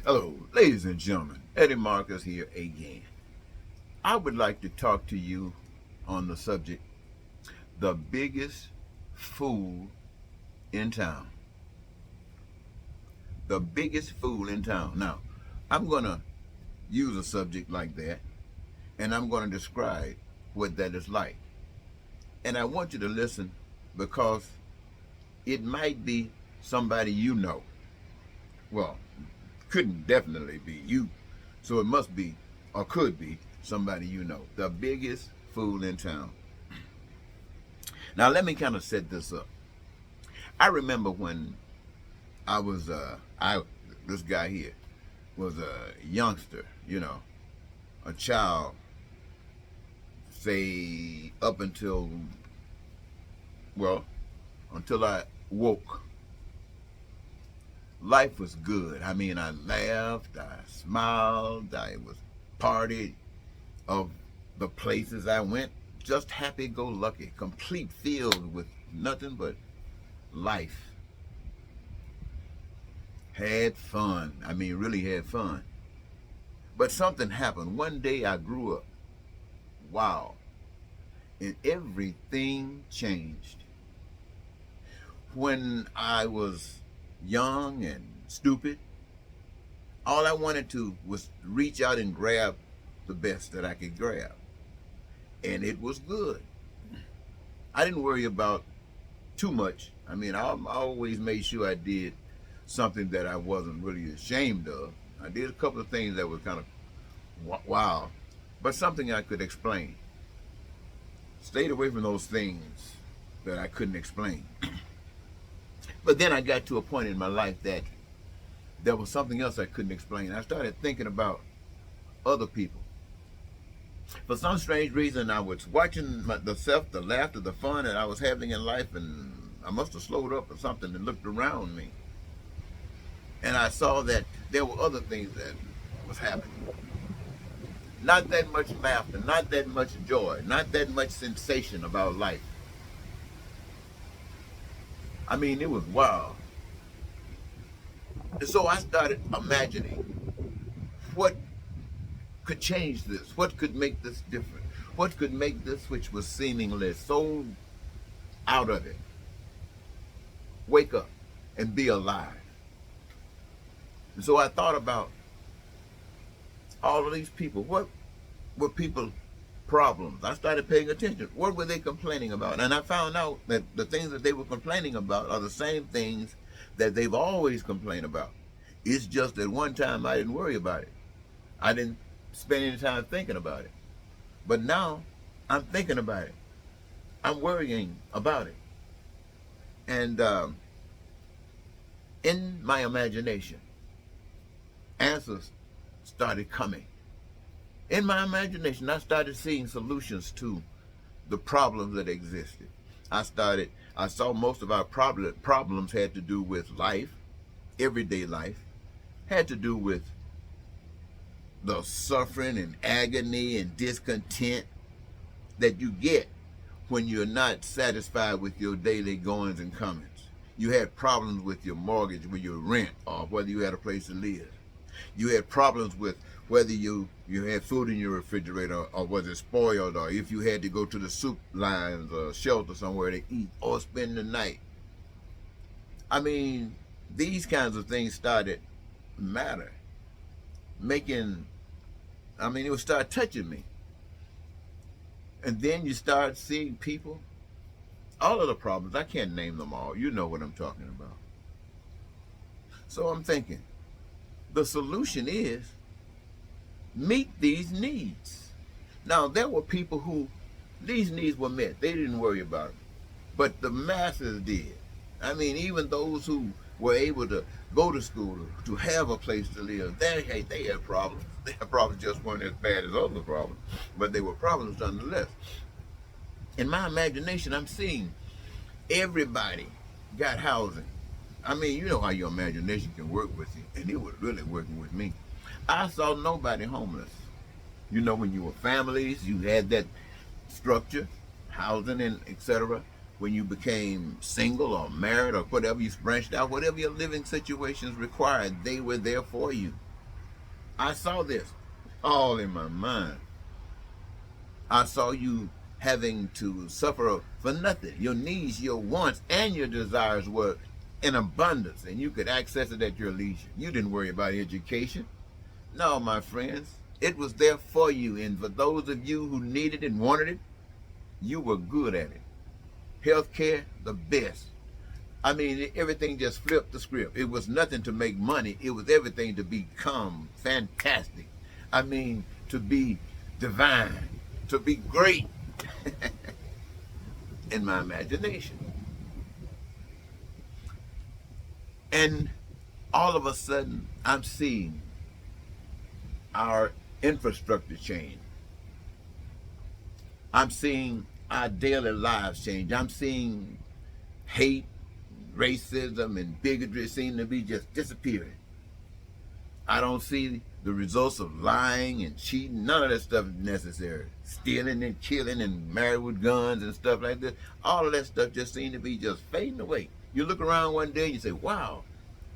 Hello, ladies and gentlemen. Eddie Marcus here again. I would like to talk to you on the subject, the biggest fool in town. The biggest fool in town. Now, I'm going to use a subject like that, and I'm going to describe what that is like. And I want you to listen because it might be somebody you know. Well, couldn't definitely be you. So it must be, or could be, somebody you know. The biggest fool in town. Now let me kind of set this up. I remember when I was, this guy here was a youngster, a child, say up until, well, until I woke. Life was good. I mean, I laughed, I smiled, I was partied of the places I went, just happy-go-lucky, complete filled with nothing but life. Had fun. I mean, really had fun. But something happened. One day I grew up. Wow. And everything changed. When I was young and stupid, all I wanted to was reach out and grab the best that I could grab. And it was good. I didn't worry about too much. I mean, I always made sure I did something that I wasn't really ashamed of. I did a couple of things that were kind of wow, but something I could explain. Stayed away from those things that I couldn't explain. But then I got to a point in my life that there was something else I couldn't explain. I started thinking about other people. For some strange reason, I was watching the laughter, the fun that I was having in life, and I must have slowed up or something and looked around me. And I saw that there were other things that was happening. Not that much laughter, not that much joy, not that much sensation about life. I mean, it was wild. And so I started imagining what could change this, what could make this different, what could make this which was seemingly so out of it wake up and be alive. And so I thought about all of these people. What were people problems? I started paying attention. What were they complaining about? And I found out that the things that they were complaining about are the same things that they've always complained about. It's just that one time I didn't worry about it. I didn't spend any time thinking about it. But now I'm thinking about it. I'm worrying about it. And in my imagination, answers started coming. In my imagination, I started seeing solutions to the problems that existed. I saw most of our problems had to do with life, everyday life, had to do with the suffering and agony and discontent that you get when you're not satisfied with your daily goings and comings. You had problems with your mortgage, with your rent, or whether you had a place to live. You had problems with whether you had food in your refrigerator or was it spoiled, or if you had to go to the soup lines or shelter somewhere to eat or spend the night. I mean, these kinds of things started matter. It would start touching me. And then you start seeing people, all of the problems, I can't name them all. You know what I'm talking about. So I'm thinking, the solution is meet these needs. Now, there were people who these needs were met. They didn't worry about them. But the masses did. I mean, even those who were able to go to school, to have a place to live, they had problems. Their problems just weren't as bad as other problems, but they were problems nonetheless. In my imagination, I'm seeing everybody got housing. I mean, you know how your imagination can work with you, and it was really working with me. I saw nobody homeless. You know, when you were families, you had that structure, housing and etc. When you became single or married or whatever, you branched out, whatever your living situations required, they were there for you. I saw this all in my mind. I saw you having to suffer for nothing. Your needs, your wants, and your desires were in abundance, and you could access it at your leisure. You didn't worry about education. No, my friends, it was there for you, and for those of you who needed it and wanted it, you were good at it. Healthcare, the best. I mean, everything just flipped the script. It was nothing to make money. It was everything to become fantastic. I mean, to be divine, to be great in my imagination. And all of a sudden, I'm seeing our infrastructure change. I'm seeing our daily lives change. I'm seeing hate, racism, and bigotry seem to be just disappearing. I don't see the results of lying and cheating. None of that stuff is necessary. Stealing and killing and married with guns and stuff like this. All of that stuff just seems to be just fading away. You look around one day and you say, wow,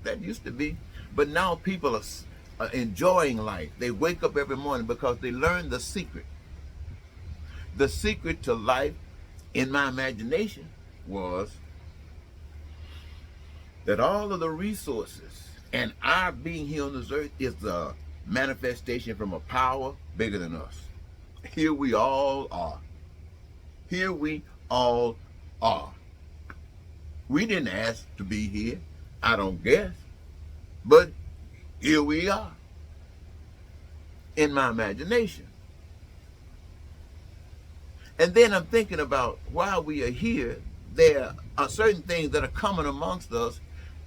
that used to be. But now people are enjoying life. They wake up every morning because they learned the secret. The secret to life, in my imagination, was that all of the resources and our being here on this earth is the manifestation from a power bigger than us. Here we all are. Here we all are. We didn't ask to be here, I don't guess, but here we are in my imagination. And then I'm thinking about while we are here, there are certain things that are common amongst us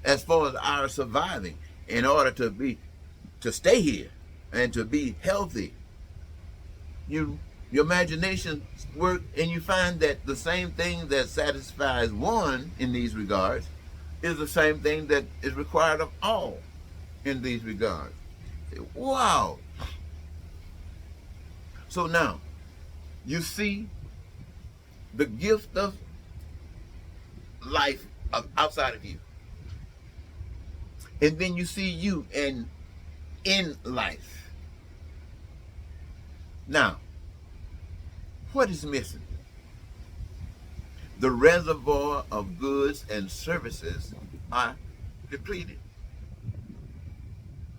as far as our surviving in order to stay here and to be healthy. Your imagination work, and you find that the same thing that satisfies one in these regards is the same thing that is required of all in these regards. Wow. So now you see the gift of life outside of you. And then you see you in life. Now, what is missing? The reservoir of goods and services are depleted.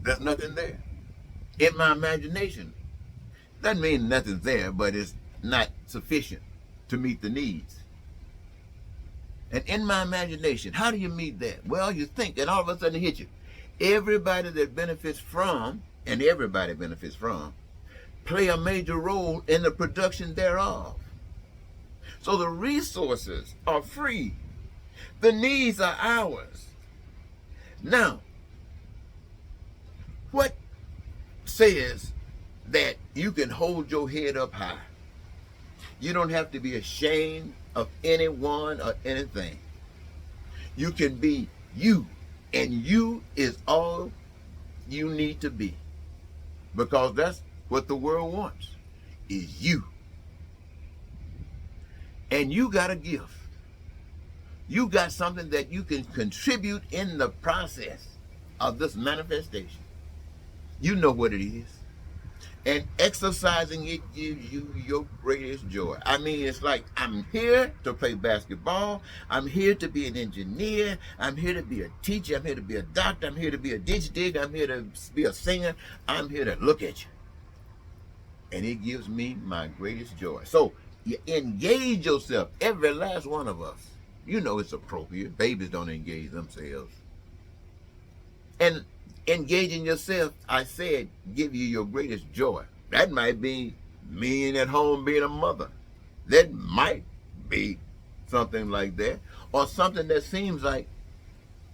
There's nothing there. In my imagination, doesn't mean nothing's there, but it's not sufficient to meet the needs. And in my imagination, how do you meet that? Well, you think, and all of a sudden it hits you. Everybody that benefits from, and everybody benefits from, play a major role in the production thereof. So the resources are free. The needs are ours. Now, what says that you can hold your head up high? You don't have to be ashamed of anyone or anything. You can be you, and you is all you need to be, because that's what the world wants, is you. And you got a gift. You got something that you can contribute in the process of this manifestation. You know what it is. And exercising it gives you your greatest joy. I mean, it's like, I'm here to play basketball. I'm here to be an engineer. I'm here to be a teacher. I'm here to be a doctor. I'm here to be a ditch digger. I'm here to be a singer. I'm here to look at you. And it gives me my greatest joy. So you engage yourself, every last one of us. You know it's appropriate. Babies don't engage themselves. And engaging yourself, I said, give you your greatest joy. That might be being at home, being a mother. That might be something like that. Or something that seems like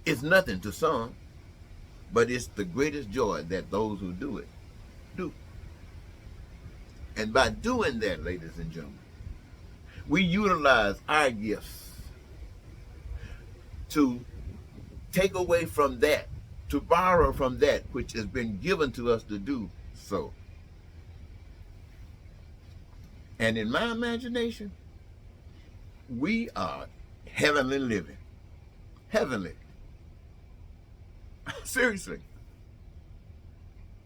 it's nothing to some, but it's the greatest joy that those who do it do. And by doing that, ladies and gentlemen, we utilize our gifts to take away from that, to borrow from that which has been given to us to do so. And in my imagination, we are heavenly living. Heavenly. Seriously.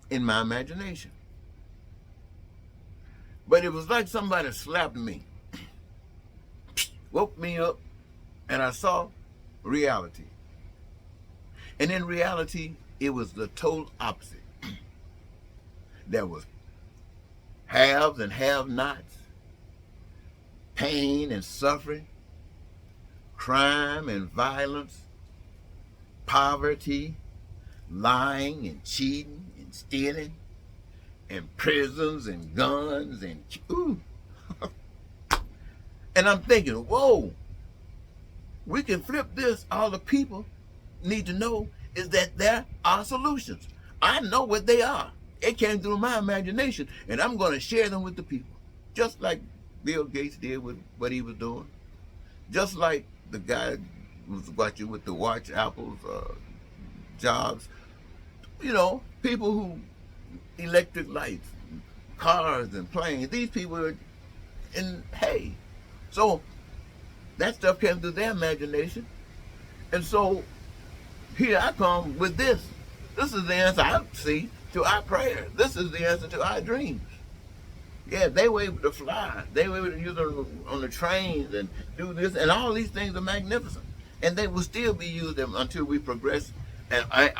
in my imagination. But it was like somebody slapped me, woke me up, and I saw reality. And in reality, it was the total opposite. There was haves and have-nots, pain and suffering, crime and violence, poverty, lying and cheating and stealing, and prisons and guns and ooh. And I'm thinking, whoa, we can flip this. All the people need to know is that there are solutions. I know what they are. It came through my imagination, and I'm going to share them with the people, just like Bill Gates did with what he was doing, just like the guy who was watching with the watch, Apple's Jobs. You know, people who electric lights, cars and planes. These people are in hay. So that stuff came through their imagination. And so here I come with this. This is the answer I see to our prayers. This is the answer to our dreams. Yeah, they were able to fly. They were able to use them on the trains and do this. And all these things are magnificent. And they will still be used until we progress,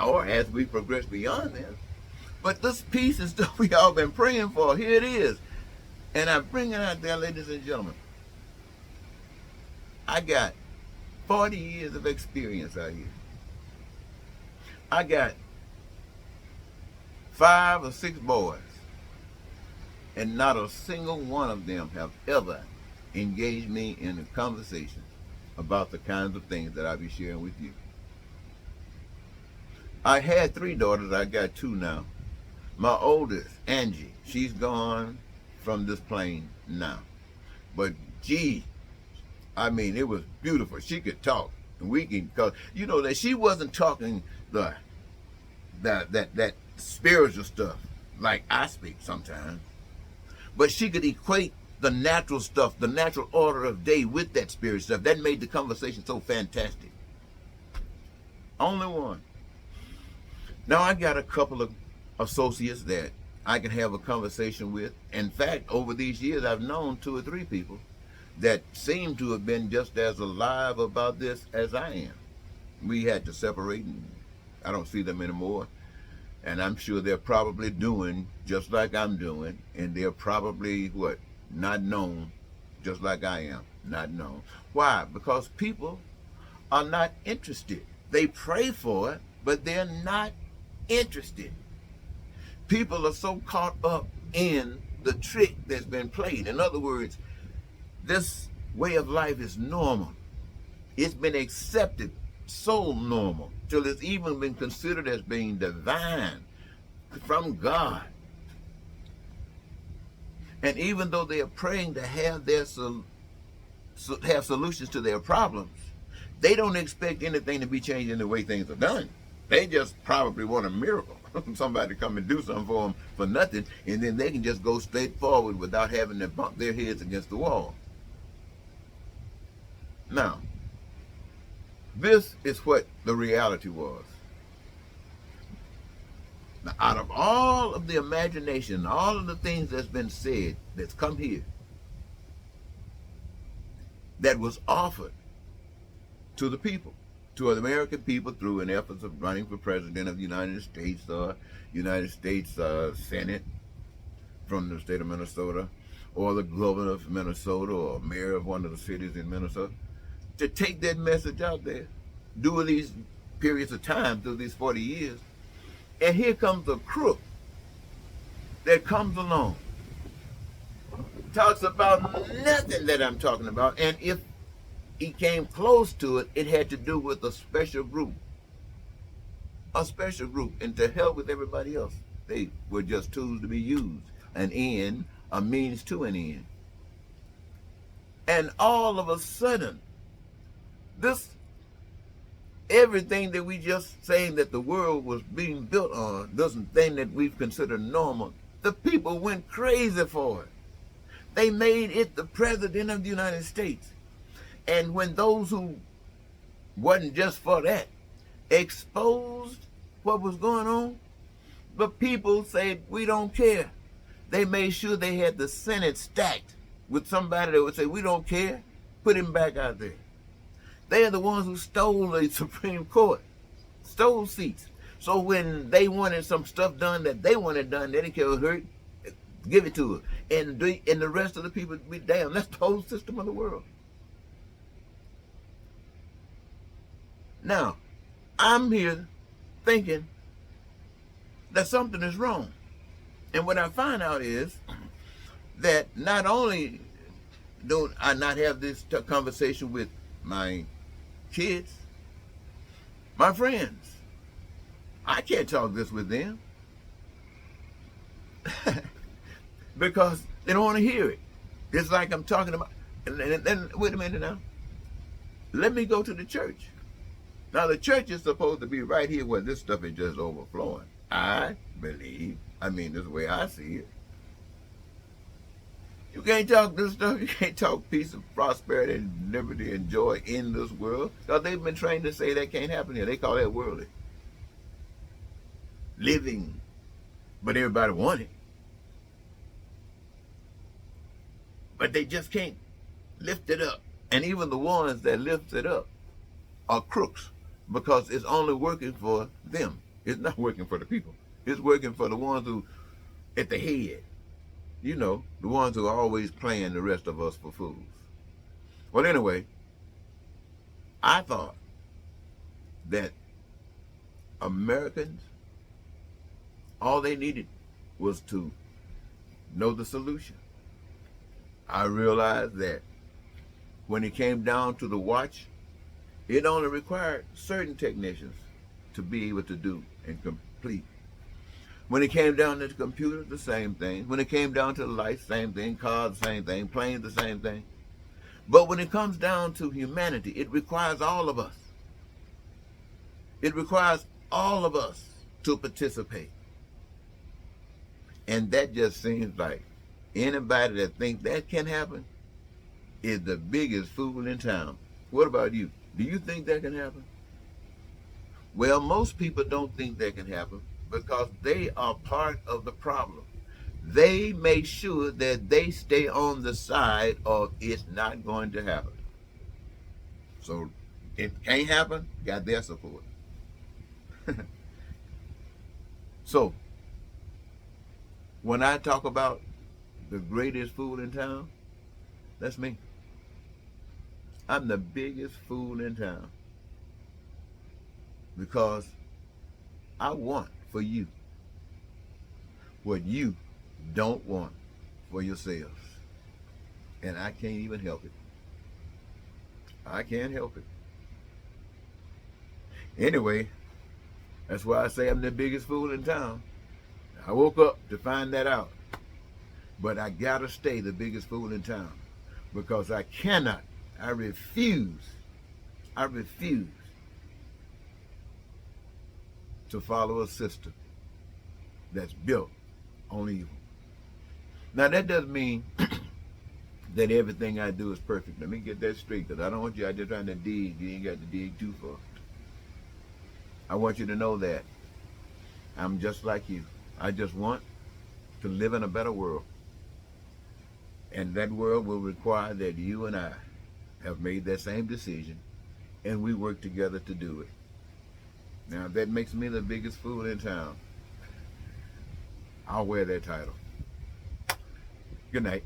or as we progress beyond them. But this peace and stuff we all been praying for, here it is. And I bring it out there, ladies and gentlemen. I got 40 years of experience out here. I got 5 or 6 boys, and not a single one of them have ever engaged me in a conversation about the kinds of things that I'll be sharing with you. I had 3 daughters. I got 2 now. My oldest, Angie, she's gone from this plane now. But gee, I mean, it was beautiful. She could talk, and we can, cause you know that she wasn't talking that spiritual stuff like I speak sometimes, but she could equate the natural stuff, the natural order of day with that spiritual stuff. That made the conversation so fantastic. Only one. Now I got a couple of associates that I can have a conversation with. In fact, over these years, I've known 2 or 3 people that seem to have been just as alive about this as I am. We had to separate, and I don't see them anymore. And I'm sure they're probably doing just like I'm doing, and they're probably, not known just like I am, not known. Why? Because people are not interested. They pray for it, but they're not interested. People are so caught up in the trick that's been played. In other words, this way of life is normal. It's been accepted so normal till it's even been considered as being divine from God. And even though they are praying to have have solutions to their problems, they don't expect anything to be changed in the way things are done. They just probably want a miracle. Somebody to come and do something for them for nothing, and then they can just go straight forward without having to bump their heads against the wall. Now, this is what the reality was. Now, out of all of the imagination, all of the things that's been said, that's come here, that was offered to the people, to the American people through an effort of running for president of the United States, United States Senate from the state of Minnesota, or the governor of Minnesota, or mayor of one of the cities in Minnesota, to take that message out there during these periods of time, through these 40 years. And here comes a crook that comes along, talks about nothing that I'm talking about, and if he came close to it, it had to do with a special group, and to hell with everybody else. They were just tools to be used, an end, a means to an end. And all of a sudden, everything that we just saying that the world was being built on, this thing that we've considered normal, the people went crazy for it. They made it the president of the United States. And when those who wasn't just for that exposed what was going on, But people say we don't care. They made sure they had the Senate stacked with somebody that would say, we don't care, put him back out there. They are the ones who stole the Supreme Court, stole seats. So when they wanted some stuff done that they wanted done, they didn't care what hurt, give it to us. And the rest of the people be damn. That's the whole system of the world. Now, I'm here thinking that something is wrong. And what I find out is that not only do I not have this conversation with my kids, my friends, I can't talk this with them because they don't want to hear it. It's like I'm talking about, and wait a minute now. Let me go to the church. Now, the church is supposed to be right here where this stuff is just overflowing. I believe, this is the way I see it. You can't talk this stuff. You can't talk peace and prosperity and liberty and joy in this world. Because they've been trained to say that can't happen here. They call that worldly. Living. But everybody want it. But they just can't lift it up. And even the ones that lift it up are crooks. Because it's only working for them. It's not working for the people. It's working for the ones who at the head. You know, the ones who are always playing the rest of us for fools. Well, anyway, I thought that Americans, all they needed was to know the solution. I realized that when it came down to the watch, it only required certain technicians to be able to do and complete. When it came down to the computer, the same thing. When it came down to the lights, same thing. Cars, the same thing. Planes, the same thing. But when it comes down to humanity, it requires all of us. It requires all of us to participate. And that just seems like anybody that thinks that can happen is the biggest fool in town. What about you? Do you think that can happen? Well, most people don't think that can happen because they are part of the problem. They make sure that they stay on the side of it's not going to happen. So it can't happen, got their support. So when I talk about the greatest fool in town, that's me. I'm the biggest fool in town because I want for you what you don't want for yourselves. And I can't even help it. I can't help it. Anyway, that's why I say I'm the biggest fool in town. I woke up to find that out. But I gotta stay the biggest fool in town because I refuse to follow a system that's built on evil. Now that doesn't mean that everything I do is perfect. Let me get that straight, because I don't want you out there trying to dig. You ain't got to dig too far. I want you to know that I'm just like you. I just want to live in a better world. And that world will require that you and I have made that same decision, and we work together to do it. Now, if that makes me the biggest fool in town, I'll wear that title. Good night.